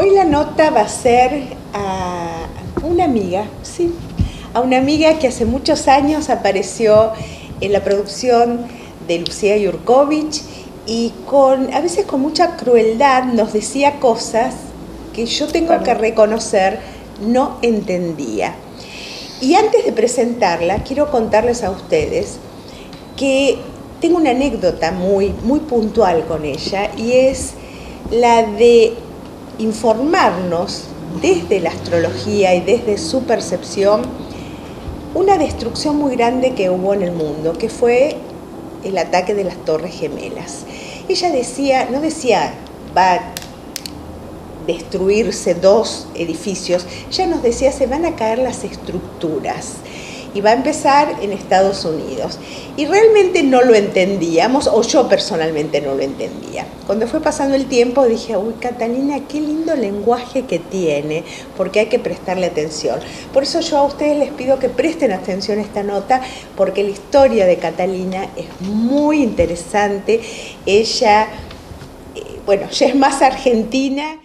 Hoy la nota va a ser a una amiga, sí, a una amiga que hace muchos años apareció en la producción de Lucía Yurkovich y a veces con mucha crueldad nos decía cosas que yo tengo que reconocer no entendía. Y antes de presentarla, quiero contarles a ustedes que tengo una anécdota muy puntual con ella, y es la de informarnos desde la astrología y desde su percepción una destrucción muy grande que hubo en el mundo, que fue el ataque de las Torres Gemelas. Ella decía, no decía va a destruirse 2 edificios, ella nos decía se van a caer las estructuras y va a empezar en Estados Unidos. Y realmente no lo entendíamos, o yo personalmente no lo entendía. Cuando fue pasando el tiempo dije, uy, Catalina, qué lindo lenguaje que tiene, porque hay que prestarle atención. Por eso yo a ustedes les pido que presten atención a esta nota, porque la historia de Catalina es muy interesante. Ella, ya es más argentina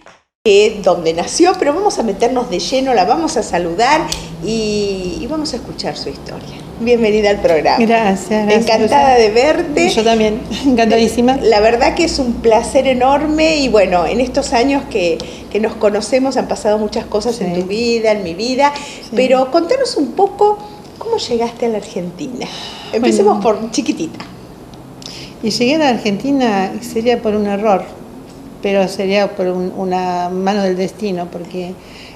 que donde nació, pero vamos a meternos de lleno, la vamos a saludar y vamos a escuchar su historia. Bienvenida al programa. Gracias. Encantada de verte. Yo también, encantadísima. La verdad que es un placer enorme y bueno, en estos años que nos conocemos han pasado muchas cosas en tu vida, en mi vida, pero contanos un poco cómo llegaste a la Argentina. Empecemos por chiquitita. Y llegué a la Argentina sería por un error, pero sería por una mano del destino, porque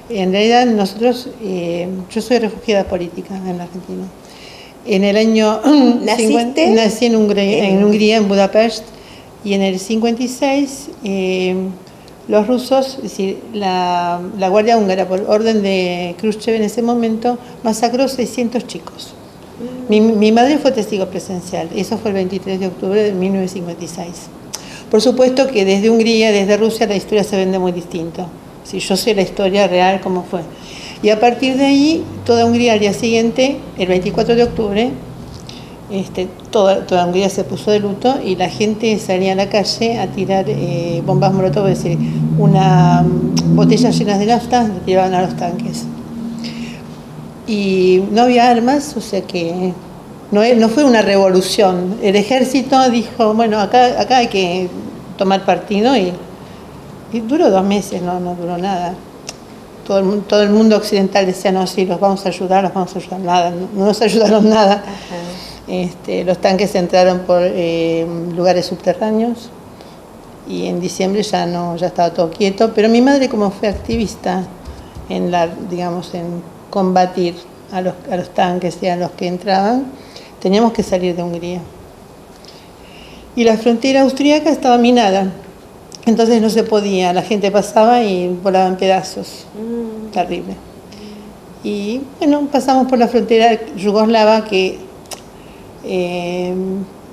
en realidad nosotros, yo soy refugiada política en la Argentina. En el año ¿Naciste? Nací en Hungría, en Budapest, y en el 56 los rusos, es decir, la Guardia Húngara, por orden de Khrushchev en ese momento, masacró 600 chicos. Mi madre fue testigo presencial, eso fue el 23 de octubre de 1956. Por supuesto que desde Hungría, desde Rusia, la historia se vende muy distinto. Si yo sé la historia real, cómo fue. Y a partir de ahí, toda Hungría al día siguiente, el 24 de octubre, toda Hungría se puso de luto y la gente salía a la calle a tirar bombas molotov, es decir, botellas llenas de nafta, la tiraban a los tanques. Y no había armas, o sea que no fue una revolución. El ejército dijo, bueno, acá hay que tomar partido y duró 2 meses, no duró nada. Todo el mundo occidental decía, no, sí, los vamos a ayudar, nada, no nos ayudaron nada. Los tanques entraron por lugares subterráneos y en diciembre ya estaba todo quieto, pero mi madre, como fue activista en combatir a los tanques y a los que entraban, teníamos que salir de Hungría. Y la frontera austríaca estaba minada, entonces no se podía, la gente pasaba y volaba en pedazos. Terrible. Y bueno, pasamos por la frontera yugoslava, que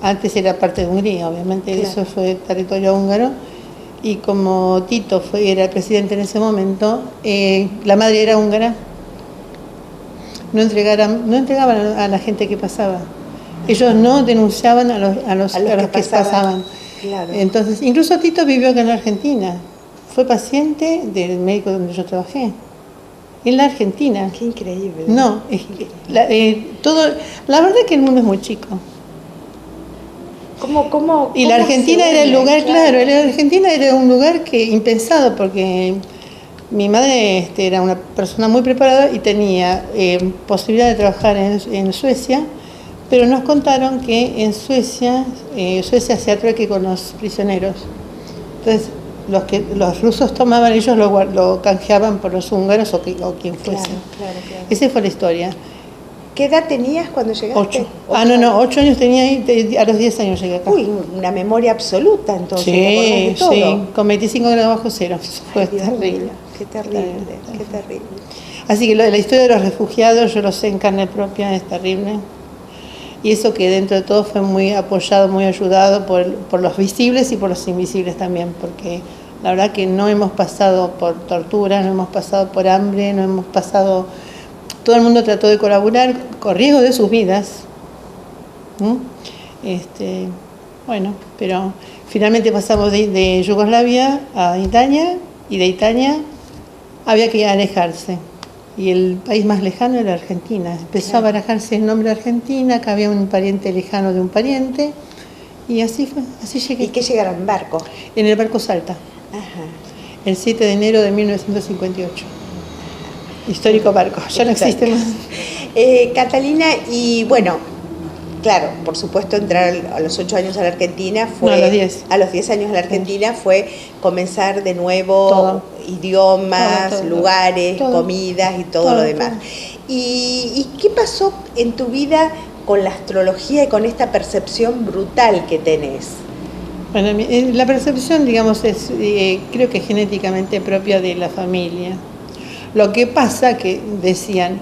antes era parte de Hungría, obviamente, claro. Eso fue territorio húngaro. Y como Tito era el presidente en ese momento, la madre era húngara, no entregaban a la gente que pasaba. Ellos no denunciaban a los que pasaban. Claro. Entonces, incluso Tito vivió acá en la Argentina. Fue paciente del médico donde yo trabajé. En la Argentina. Qué increíble. No, es que la verdad es que el mundo es muy chico. Y la Argentina era el lugar, claro, la Argentina era un lugar que impensado, porque mi madre era una persona muy preparada y tenía posibilidad de trabajar en Suecia, pero nos contaron que en Suecia hacía trueque con los prisioneros. Entonces, los rusos tomaban, ellos lo canjeaban por los húngaros o quien fuese. Claro. Esa fue la historia. ¿Qué edad tenías cuando llegaste? 8. 8 años tenía ahí, a los 10 años llegué acá. Uy, una memoria absoluta entonces. Sí, con 25 grados bajo cero. Fue terrible. Qué terrible. Así que la historia de los refugiados, yo lo sé en carne propia, es terrible. Y eso que dentro de todo fue muy apoyado, muy ayudado por los visibles y por los invisibles también, porque la verdad que no hemos pasado por tortura, no hemos pasado por hambre, no hemos pasado... Todo el mundo trató de colaborar con riesgo de sus vidas. Pero finalmente pasamos de Yugoslavia a Italia y de Italia había que alejarse. Y el país más lejano era Argentina. Empezó a barajarse el nombre Argentina, que había un pariente lejano de un pariente, y así fue, así llegué. ¿Y qué llegaron en barco? En el barco Salta, Ajá. el 7 de enero de 1958. Histórico barco, ya no existe más. Catalina, y bueno, claro, por supuesto entrar a los 8 años a la Argentina fue... No, a los 10. A los 10 años a la Argentina fue comenzar de nuevo Todo. idiomas, Todo. lugares, Todo. comidas y todo lo demás. ¿Y qué pasó en tu vida con la astrología y con esta percepción brutal que tenés? Bueno, la percepción, digamos, es creo que genéticamente propia de la familia. Lo que pasa que decían,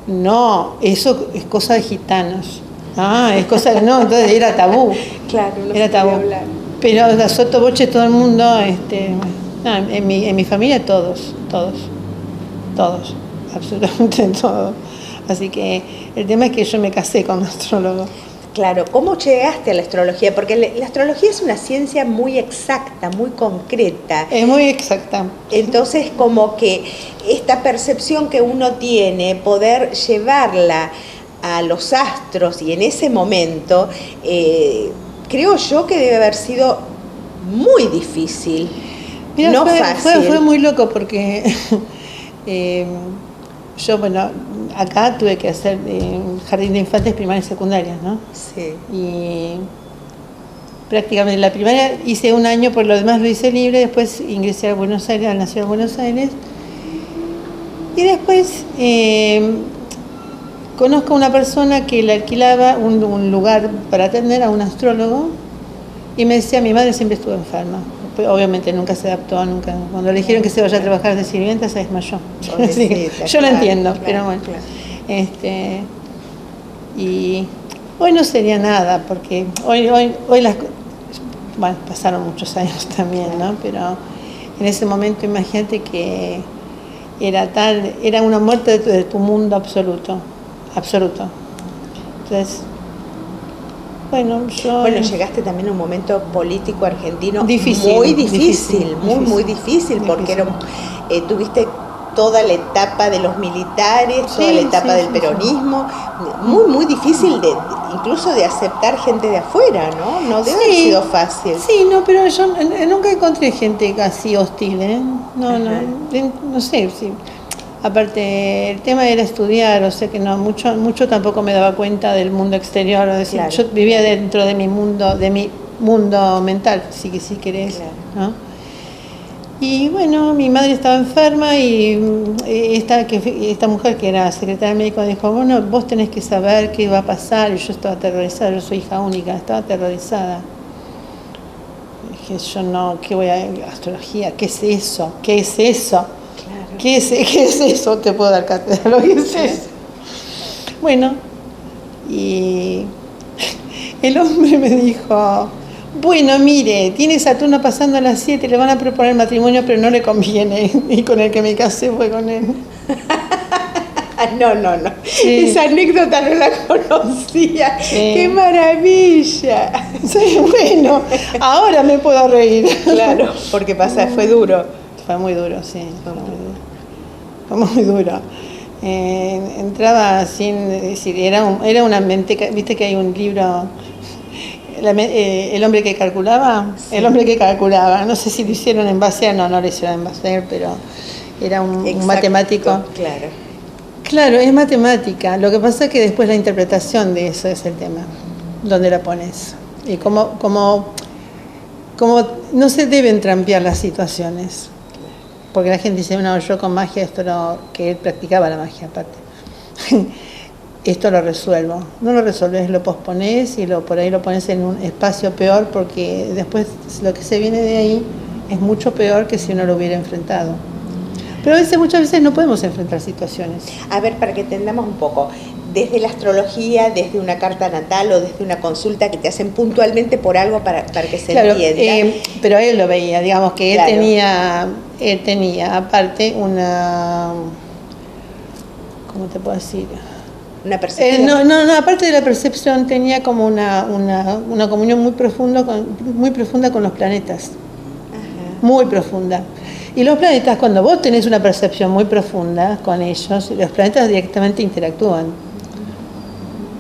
no, eso es cosa de gitanos. Ah, es cosa de... No, entonces era tabú. Claro, no Era se tabú. podía hablar. Pero a sotoboche todo el mundo, no, en mi familia todos, absolutamente todos. Así que el tema es que yo me casé con un astrólogo. Claro, ¿cómo llegaste a la astrología? Porque la astrología es una ciencia muy exacta, muy concreta. Es muy exacta. Entonces, como que esta percepción que uno tiene, poder llevarla a los astros y en ese momento, creo yo que debe haber sido muy difícil. Mira, no fácil. Fue muy loco porque yo, bueno, acá tuve que hacer jardín de infantes, primaria y secundaria, ¿no? Sí. Y prácticamente la primaria hice un año, por lo demás lo hice libre, después ingresé a Buenos Aires, a la ciudad de Buenos Aires, y después conozco a una persona que le alquilaba un lugar para atender a un astrólogo, y me decía, mi madre siempre estuvo enferma. Obviamente nunca se adaptó, nunca. Cuando le dijeron que se vaya a trabajar de sirvienta, se desmayó. Sí, yo lo entiendo, claro, pero bueno. Claro. Y hoy no sería nada, porque hoy las... Bueno, pasaron muchos años también, ¿no? Pero en ese momento imagínate que era una muerte de tu mundo absoluto. Entonces... Bueno, llegaste también a un momento político argentino difícil, muy difícil, muy difícil, porque tuviste toda la etapa de los militares, toda la etapa del peronismo, muy difícil incluso de aceptar gente de afuera, ¿no? No debe haber sido fácil. Sí, no, pero yo nunca encontré gente así hostil, ¿eh? No sé, sí. Aparte, el tema era estudiar, o sea que no, mucho tampoco me daba cuenta del mundo exterior, es decir, claro, yo vivía dentro de mi mundo mental, si querés, claro, ¿no? Y bueno, mi madre estaba enferma y esta mujer que era secretaria médica dijo, bueno, vos tenés que saber qué va a pasar, y yo estaba aterrorizada, yo soy hija única, estaba aterrorizada. Dije, yo no, ¿qué voy a astrología? ¿Qué es eso? ¿Qué es eso? ¿Qué es eso? Te puedo dar cátedra, lo que es eso. Bueno, y el hombre me dijo, bueno, mire, tiene Saturno pasando a las 7, le van a proponer matrimonio, pero no le conviene. Y con el que me casé fue con él. No. Sí. Esa anécdota no la conocía. Sí. ¡Qué maravilla! Sí, bueno, ahora me puedo reír. Claro, porque fue duro. Fue muy duro, sí. Fue muy duro. Entraba sin decir, era una mente, viste que hay un libro, el hombre que calculaba, sí. El hombre que calculaba, no sé si lo hicieron en base a, no lo hicieron en base a, pero era un matemático. Claro, es matemática. Lo que pasa es que después la interpretación de eso es el tema, dónde la pones y cómo no se deben trampear las situaciones. Porque la gente dice, no, yo con magia, que él practicaba la magia aparte, esto lo resuelvo. No lo resolves, lo pospones y por ahí lo pones en un espacio peor, porque después lo que se viene de ahí es mucho peor que si uno lo hubiera enfrentado. Pero muchas veces no podemos enfrentar situaciones. A ver, para que entendamos un poco, desde la astrología, desde una carta natal o desde una consulta que te hacen puntualmente por algo para que se entienda. Pero él lo veía, digamos que él tenía aparte una, ¿cómo te puedo decir? Una percepción. No, aparte de la percepción tenía como una comunión muy profunda con los planetas. Ajá. Muy profunda. Y los planetas, cuando vos tenés una percepción muy profunda con ellos, los planetas directamente interactúan.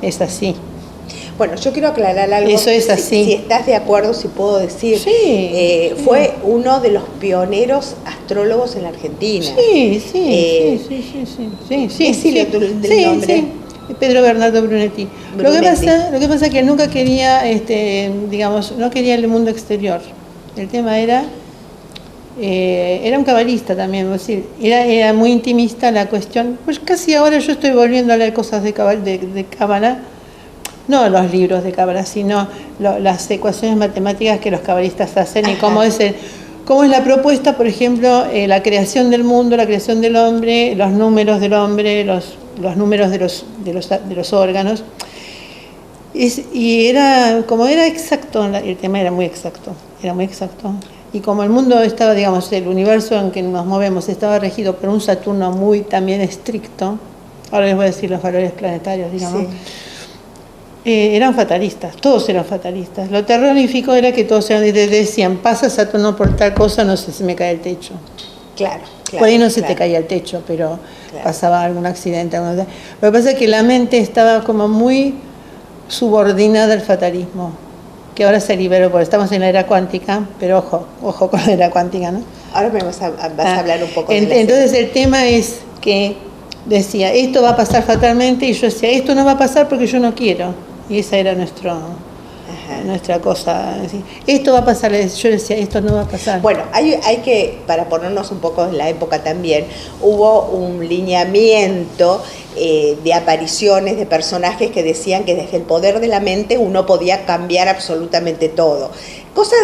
Es así. Bueno, yo quiero aclarar algo. Eso es así. Si estás de acuerdo, si puedo decir. Sí. Fue uno de los pioneros astrólogos en la Argentina. Sí. Decile del nombre. Sí. Pedro Bernardo Brunetti. Lo que pasa es que él nunca quería, digamos, no quería el mundo exterior. El tema era un cabalista también, es decir, era muy intimista la cuestión. Pues casi ahora yo estoy volviendo a leer cosas de cábala, no los libros de cábala, sino las ecuaciones matemáticas que los cabalistas hacen. Ajá. Y cómo es la propuesta, por ejemplo, la creación del mundo, la creación del hombre, los números del hombre, los números de los órganos. Y era exacto, el tema era muy exacto. Y como el mundo estaba, digamos, el universo en que nos movemos estaba regido por un Saturno muy también estricto, ahora les voy a decir los valores planetarios, digamos, eran fatalistas, todos eran fatalistas. Lo terrorífico era que todos decían, pasa Saturno por tal cosa, no sé, se me cae el techo. Claro. Por ahí no se te caía el techo, pero pasaba algún accidente. Lo que pasa es que la mente estaba como muy subordinada al fatalismo, que ahora se liberó, porque estamos en la era cuántica, pero ojo con la era cuántica, ¿no? Ahora me vas a hablar un poco de entonces el tema es que decía, esto va a pasar fatalmente, y yo decía, esto no va a pasar porque yo no quiero, y esa era nuestra cosa. Esto va a pasar, yo decía, esto no va a pasar. Bueno, hay que, para ponernos un poco en la época también, hubo un lineamiento de apariciones de personajes que decían que desde el poder de la mente uno podía cambiar absolutamente todo. Cosa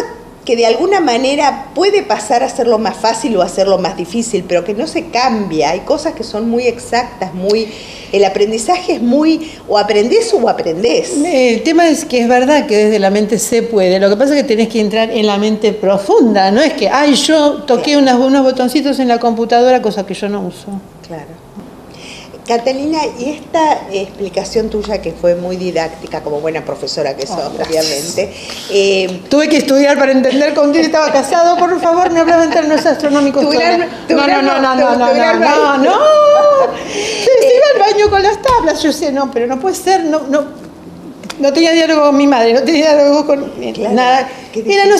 que de alguna manera puede pasar a hacerlo más fácil o a hacerlo más difícil, pero que no se cambia. Hay cosas que son muy exactas, el aprendizaje es muy, o aprendés o aprendés. El tema es que es verdad que desde la mente se puede, lo que pasa es que tenés que entrar en la mente profunda, no es que, yo toqué unos botoncitos en la computadora, cosa que yo no uso. Claro. Catalina, y esta explicación tuya que fue muy didáctica, como buena profesora que sos, obviamente. Tuve que estudiar para entender con quién estaba casado, por favor, no hablaba en términos astronómicos. No. Se iba al baño con las tablas, yo sé, no, pero no puede ser, no tenía diálogo con mi madre, no tenía diálogo con nada. No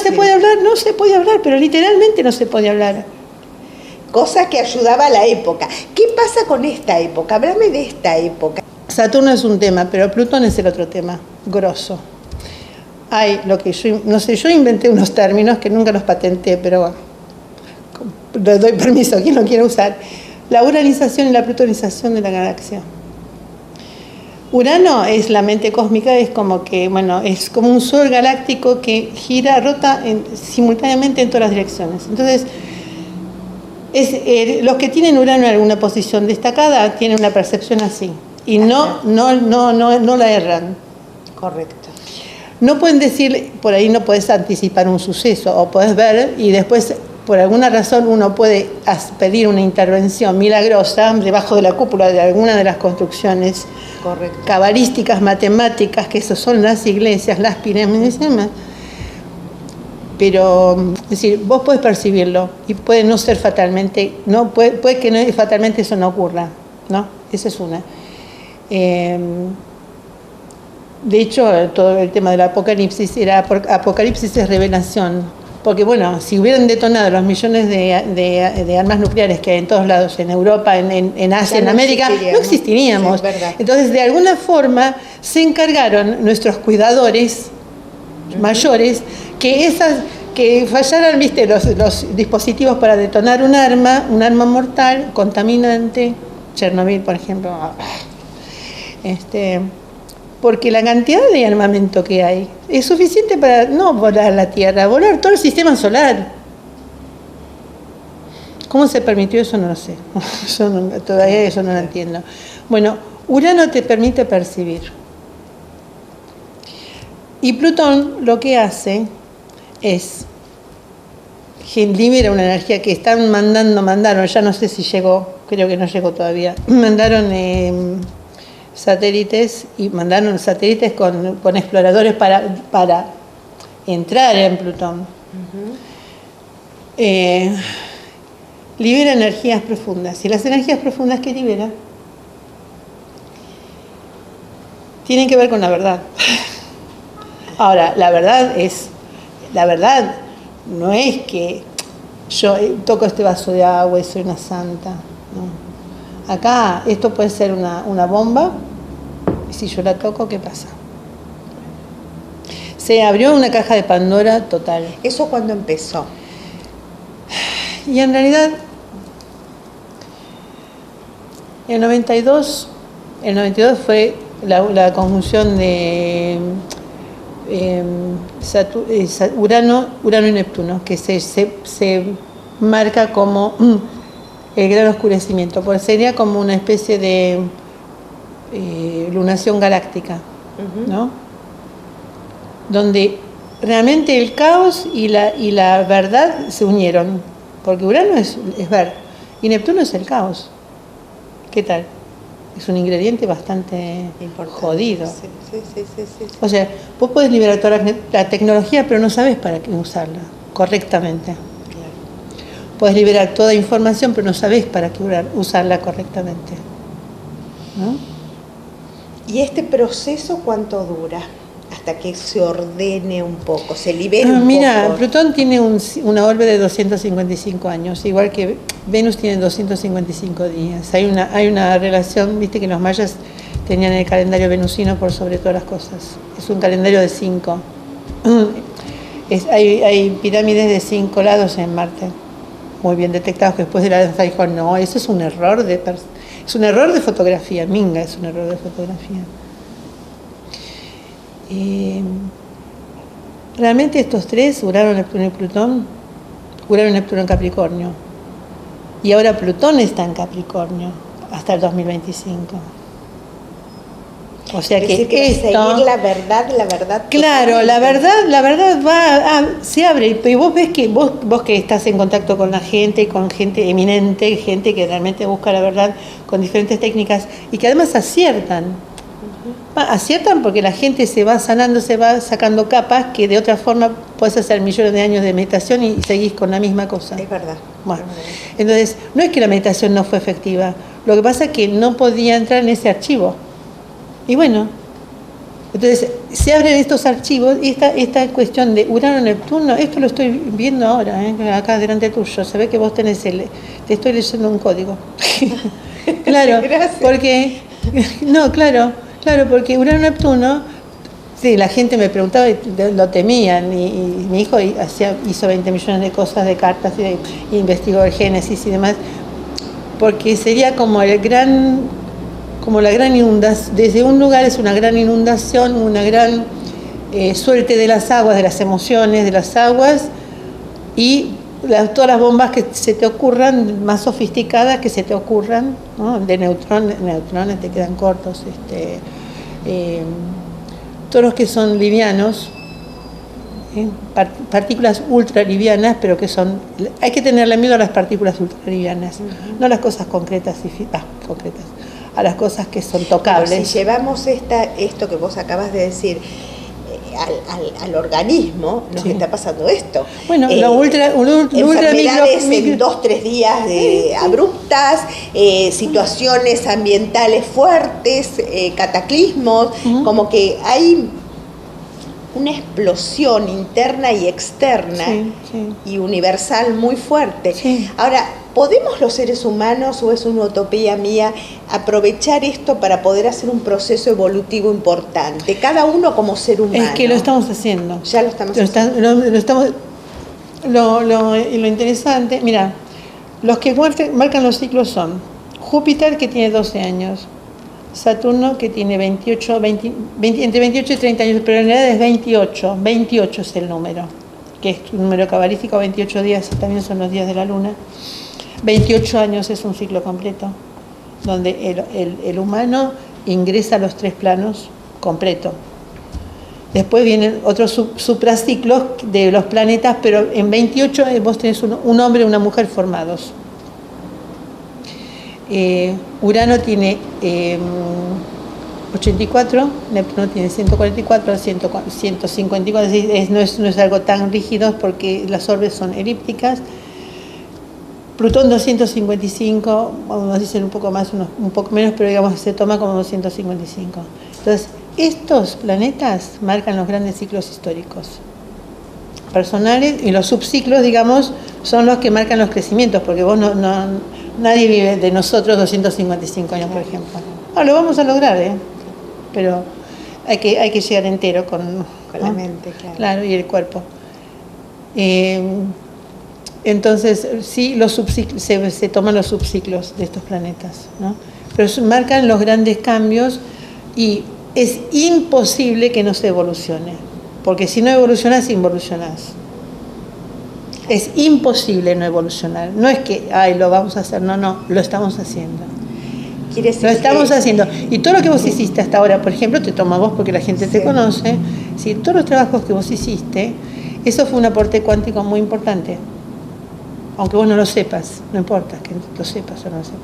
se puede hablar, pero literalmente no se puede hablar. Cosa que ayudaba a la época. ¿Qué pasa con esta época? Háblame de esta época. Saturno es un tema, pero Plutón es el otro tema, grosso. Hay lo que yo inventé unos términos que nunca los patenté, pero bueno, le doy permiso a quien lo quiera usar. La uranización y la plutonización de la galaxia. Urano es la mente cósmica, es como un sol galáctico que rota simultáneamente en todas las direcciones. Entonces, los que tienen Urano en alguna posición destacada tienen una percepción así y no la erran. Correcto. No pueden decir, por ahí no puedes anticipar un suceso, o puedes ver y después por alguna razón uno puede pedir una intervención milagrosa debajo de la cúpula de alguna de las construcciones cabalísticas, matemáticas, que esos son las iglesias, las pirámides y demás. Pero, es decir, vos podés percibirlo y puede no ser fatalmente, puede que no, fatalmente eso no ocurra, ¿no? Esa es una. De hecho, todo el tema del apocalipsis es revelación, porque bueno, si hubieran detonado los millones de armas nucleares que hay en todos lados, en Europa, en Asia, en América, no existiríamos. Sí, entonces, de alguna forma, se encargaron nuestros cuidadores mayores que fallaran, los dispositivos para detonar un arma mortal, contaminante, Chernobyl, por ejemplo. Porque la cantidad de armamento que hay es suficiente para no volar la Tierra, volar todo el sistema solar. ¿Cómo se permitió eso? No lo sé. Todavía eso no lo entiendo. Bueno, Urano te permite percibir. Y Plutón lo que hace es libera una energía que mandaron, ya no sé si llegó, creo que no llegó todavía, mandaron satélites con exploradores para entrar en Plutón. libera energías profundas. Y las energías profundas que libera tienen que ver con la verdad. Ahora, la verdad no es que yo toco este vaso de agua y soy una santa. No. Acá esto puede ser una bomba, y si yo la toco, ¿qué pasa? Se abrió una caja de Pandora total. ¿Eso cuándo empezó? Y en realidad, el 92 fue la conjunción de Urano y Neptuno, que se marca como el gran oscurecimiento, porque sería como una especie de lunación galáctica, ¿no? Donde realmente el caos y la verdad se unieron, porque Urano es ver y Neptuno es el caos. ¿Qué tal? Es un ingrediente bastante importante, jodido. Sí. O sea, vos podés liberar toda la tecnología, pero no sabés para qué usarla correctamente. Claro. Podés liberar toda información, pero no sabés para qué usarla correctamente, ¿no? ¿Y este proceso cuánto dura? Hasta que se ordene un poco, se libere un poco. Plutón tiene una órbita de 255 años, igual que Venus tiene 255 días. Hay una relación, viste que los mayas tenían el calendario venusino por sobre todas las cosas. Es un calendario de 5. Hay pirámides de 5 lados en Marte, muy bien detectados, que después de la danza dijo, no, eso es un error de fotografía, minga, es un error de fotografía. Realmente estos tres, Urano, Neptuno y Plutón, Urano y Neptuno en Capricornio, y ahora Plutón está en Capricornio hasta el 2025. O sea que seguir la verdad. Claro, la verdad se abre, y vos ves que vos que estás en contacto con la gente, con gente eminente, gente que realmente busca la verdad con diferentes técnicas y que además aciertan. Aciertan porque la gente se va sanando, se va sacando capas que de otra forma puedes hacer millones de años de meditación y seguís con la misma cosa. Es verdad. Bueno, entonces no es que la meditación no fue efectiva, lo que pasa es que no podía entrar en ese archivo. Y bueno, entonces se abren estos archivos y esta cuestión de Urano-Neptuno, esto lo estoy viendo ahora, acá delante tuyo, se ve que vos tenés te estoy leyendo un código. Claro, gracias. Porque, no, claro, porque Urano-Neptuno, sí, la gente me preguntaba y lo temían, y mi hijo hizo 20 millones de cosas, de cartas, y investigó el Génesis y demás, porque sería como la gran inundación, desde un lugar es una gran inundación, una gran suerte de las aguas, de las emociones, de las aguas, y todas las bombas que se te ocurran, más sofisticadas que se te ocurran, ¿no? De neutrones te quedan cortos, todos los que son livianos, partículas ultralivianas, pero que son, hay que tenerle miedo a las partículas ultralivianas, no a las cosas concretas, concretas, a las cosas que son tocables. Bueno, si llevamos esto que vos acabas de decir al organismo, nos está pasando esto. Bueno, enfermedades en 2-3 días abruptas, situaciones ambientales fuertes, cataclismos, como que hay una explosión interna y externa y universal muy fuerte. Sí. Ahora, ¿podemos los seres humanos, o es una utopía mía, aprovechar esto para poder hacer un proceso evolutivo importante? Cada uno como ser humano. Es que lo estamos haciendo. Ya lo estamos haciendo. Lo interesante, mira, los que marcan los ciclos son Júpiter, que tiene 12 años, Saturno, que tiene entre 28 y 30 años, pero en realidad es 28. 28 es el número, que es un número cabalístico. 28 días también son los días de la luna. 28 años es un ciclo completo, donde el humano ingresa a los 3 planos completo. Después vienen otros supraciclos de los planetas, pero en 28 vos tenés un hombre y una mujer formados. Urano tiene 84, Neptuno tiene 144, 154, no es algo tan rígido porque las orbes son elípticas. Plutón 255, nos dicen un poco más, un poco menos, pero digamos se toma como 255. Entonces, estos planetas marcan los grandes ciclos históricos personales, y los subciclos, digamos, son los que marcan los crecimientos, porque vos nadie vive de nosotros 255 años, por ejemplo. Lo vamos a lograr, pero hay que llegar entero con la mente, claro. Claro, y el cuerpo. Entonces, sí, los subciclos, se toman los subciclos de estos planetas, ¿no? Pero marcan los grandes cambios y es imposible que no se evolucione, porque si no evolucionas, involucionás. Es imposible no evolucionar. No es que, lo vamos a hacer, no, lo estamos haciendo. Lo estamos haciendo. Y todo lo que vos hiciste hasta ahora, por ejemplo, te toma vos porque la gente te conoce, ¿sí? Todos los trabajos que vos hiciste, eso fue un aporte cuántico muy importante. Aunque vos no lo sepas, no importa que lo sepas o no lo sepas.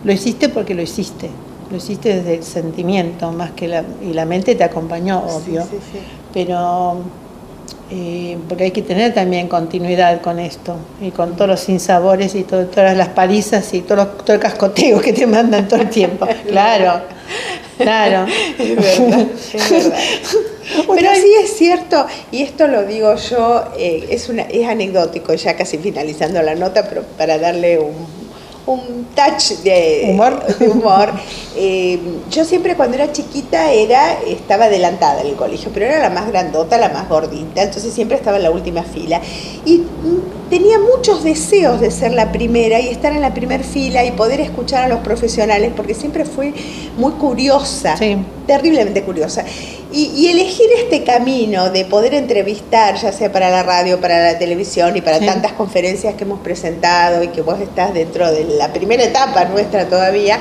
Lo hiciste porque lo hiciste desde el sentimiento, más que la mente te acompañó, obvio. Sí. Pero porque hay que tener también continuidad con esto, y con todos los sinsabores y todas las palizas y todo el cascoteo que te mandan todo el tiempo. Claro. Es verdad. Pero sí es cierto, y esto lo digo yo, es anecdótico, ya casi finalizando la nota, pero para darle un touch de humor. Yo siempre cuando era chiquita estaba adelantada en el colegio, pero era la más grandota, la más gordita, entonces siempre estaba en la última fila. Y tenía muchos deseos de ser la primera y estar en la primera fila y poder escuchar a los profesionales, porque siempre fui muy curiosa, sí. Terriblemente curiosa. Y elegir este camino de poder entrevistar, ya sea para la radio, para la televisión y para sí. Tantas conferencias que hemos presentado, y que vos estás dentro de la primera etapa nuestra todavía,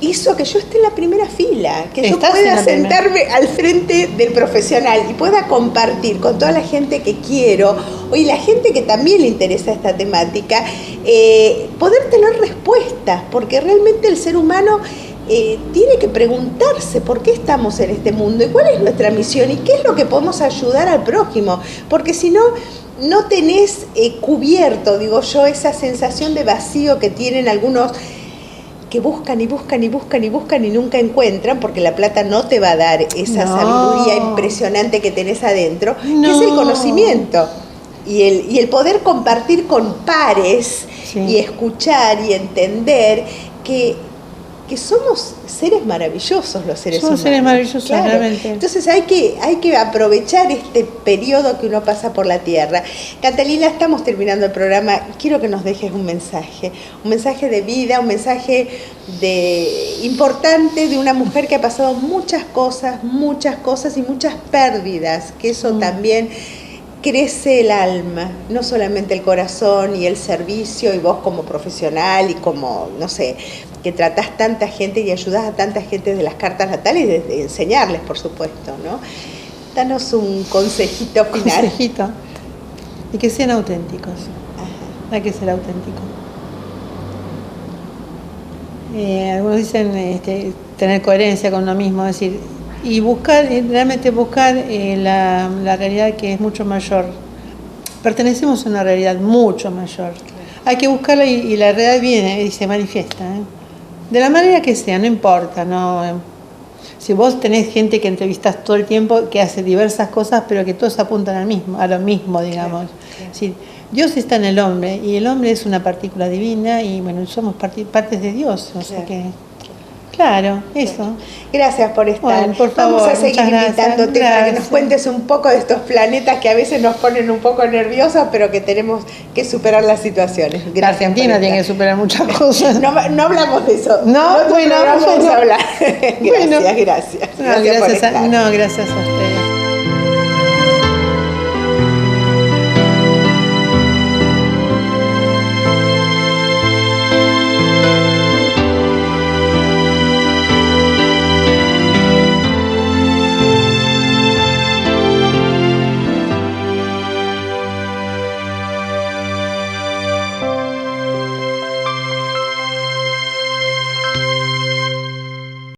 hizo que yo esté en la primera fila, que yo pueda sentarme al frente del profesional y pueda compartir con toda la gente que quiero, y la gente que también le interesa esta temática, poder tener respuestas, porque realmente el ser humano tiene que preguntarse por qué estamos en este mundo y cuál es nuestra misión y qué es lo que podemos ayudar al prójimo, porque si no tenés cubierto, digo yo, esa sensación de vacío que tienen algunos que buscan y buscan y buscan y buscan y nunca encuentran, porque la plata no te va a dar esa sabiduría impresionante que tenés adentro, que es el conocimiento y el poder compartir con pares, sí. Y escuchar y entender que somos seres maravillosos los seres humanos. Somos seres maravillosos, claro. Realmente. Entonces hay que aprovechar este periodo que uno pasa por la Tierra. Catalina, estamos terminando el programa. Quiero que nos dejes un mensaje de vida, un mensaje importante de una mujer que ha pasado muchas cosas y muchas pérdidas, que eso también crece el alma, no solamente el corazón y el servicio, y vos como profesional y como, no sé, que tratás tanta gente y ayudás a tanta gente de las cartas natales y de enseñarles, por supuesto, ¿no? Danos un consejito final. Y que sean auténticos. Ajá. Hay que ser auténtico. Algunos dicen tener coherencia con uno mismo, es decir, y realmente buscar la realidad que es mucho mayor. Pertenecemos a una realidad mucho mayor. Hay que buscarla y la realidad viene y se manifiesta, de la manera que sea, no importa, ¿no? Si vos tenés gente que entrevistás todo el tiempo, que hace diversas cosas, pero que todos apuntan a lo mismo, digamos. Claro. Sí, Dios está en el hombre, y el hombre es una partícula divina, y bueno, somos partes de Dios, o sea que... Claro, eso. Gracias por estar. Bueno, por favor, vamos a seguir invitándote para que nos cuentes un poco de estos planetas que a veces nos ponen un poco nerviosos, pero que tenemos que superar las situaciones. Gracias. La Argentina tiene que superar muchas cosas. No hablamos de eso. No, bueno, vamos a hablar. Gracias. Gracias por estar. Gracias a ustedes.